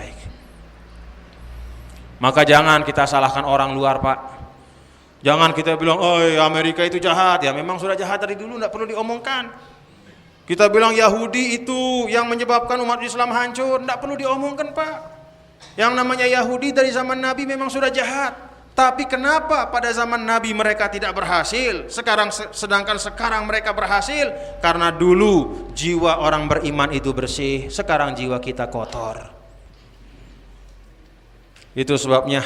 baik. Maka jangan kita salahkan orang luar, Pak. Jangan kita bilang, oh Amerika itu jahat. Ya memang sudah jahat dari dulu, tidak perlu diomongkan. Kita bilang Yahudi itu yang menyebabkan umat Islam hancur, tidak perlu diomongkan, Pak. Yang namanya Yahudi dari zaman Nabi memang sudah jahat. Tapi kenapa pada zaman Nabi mereka tidak berhasil, sedangkan sekarang mereka berhasil? Karena dulu jiwa orang beriman itu bersih, sekarang jiwa kita kotor. Itu sebabnya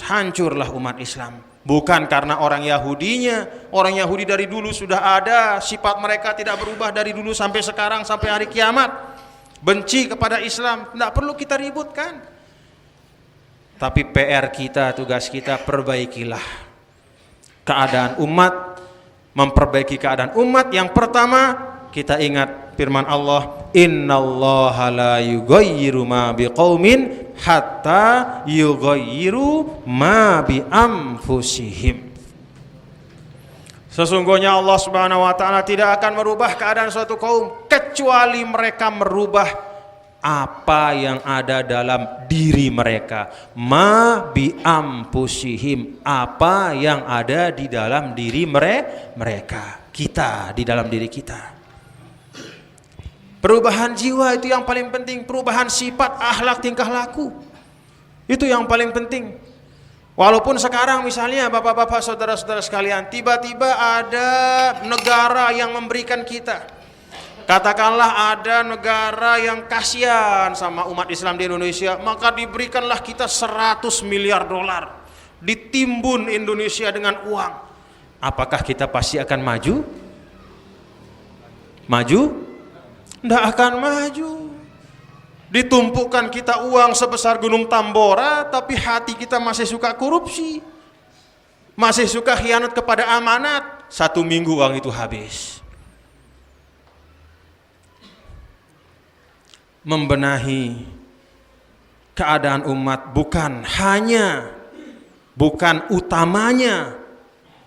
hancurlah umat Islam. Bukan karena orang Yahudinya. Orang Yahudi dari dulu sudah ada, sifat mereka tidak berubah dari dulu sampai sekarang, sampai hari kiamat. Benci kepada Islam, tidak perlu kita ributkan. Tapi PR kita, tugas kita, perbaikilah keadaan umat. Memperbaiki keadaan umat, yang pertama kita ingat firman Allah, innallaha la yughayyiru ma biqaumin hatta yughayyiru ma bi anfusihim. Sesungguhnya Allah Subhanahu wa taala tidak akan merubah keadaan suatu kaum kecuali mereka merubah apa yang ada dalam diri mereka. Ma bi anfusihim, apa yang ada di dalam diri mereka. Kita, di dalam diri kita. Perubahan jiwa itu yang paling penting. Perubahan sifat, akhlak, tingkah laku, itu yang paling penting. Walaupun sekarang misalnya bapak-bapak, saudara-saudara sekalian, tiba-tiba ada negara yang memberikan kita, katakanlah ada negara yang kasihan sama umat Islam di Indonesia, maka diberikanlah kita 100 miliar dolar, ditimbun Indonesia dengan uang. Apakah kita pasti akan maju? Maju? Tidak akan maju. Ditumpukan kita uang sebesar gunung Tambora, tapi hati kita masih suka korupsi, masih suka khianat kepada amanat. 1 minggu uang itu habis. Membenahi keadaan umat bukan utamanya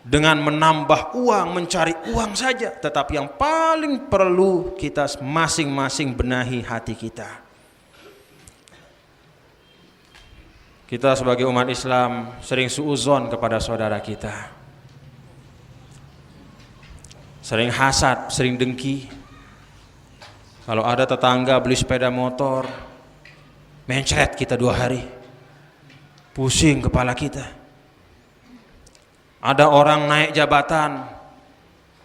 dengan menambah uang, mencari uang saja, tetapi yang paling perlu kita masing-masing benahi hati kita. Kita sebagai umat Islam sering suudzon kepada saudara kita, sering hasad, sering dengki. Kalau ada tetangga beli sepeda motor, mencret kita 2 hari, pusing kepala kita. Ada orang naik jabatan,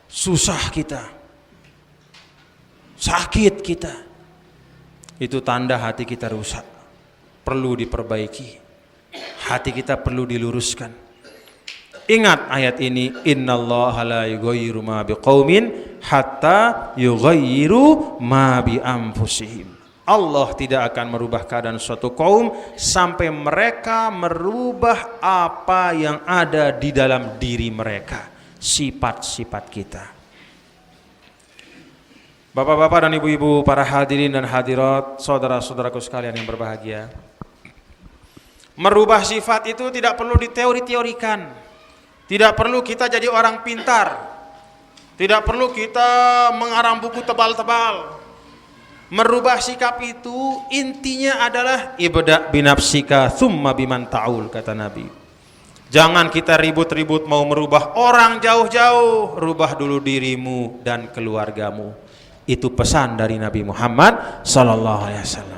susah kita, sakit kita. Itu tanda hati kita rusak, perlu diperbaiki. Hati kita perlu diluruskan. Ingat ayat ini, innallaha la yughayyiru ma biqaumin hatta yughayyiru ma bi anfusihim. Allah tidak akan merubah keadaan suatu kaum sampai mereka merubah apa yang ada di dalam diri mereka, sifat-sifat kita. Bapak-bapak dan ibu-ibu, para hadirin dan hadirat, saudara-saudaraku sekalian yang berbahagia, merubah sifat itu tidak perlu diteori-teorikan, tidak perlu kita jadi orang pintar, tidak perlu kita mengarang buku tebal-tebal. Merubah sikap itu intinya adalah ibda' binafsika thumma biman ta'ul, kata Nabi. Jangan kita ribut-ribut mau merubah orang jauh-jauh, rubah dulu dirimu dan keluargamu. Itu pesan dari Nabi Muhammad sallallahu alaihi wasallam.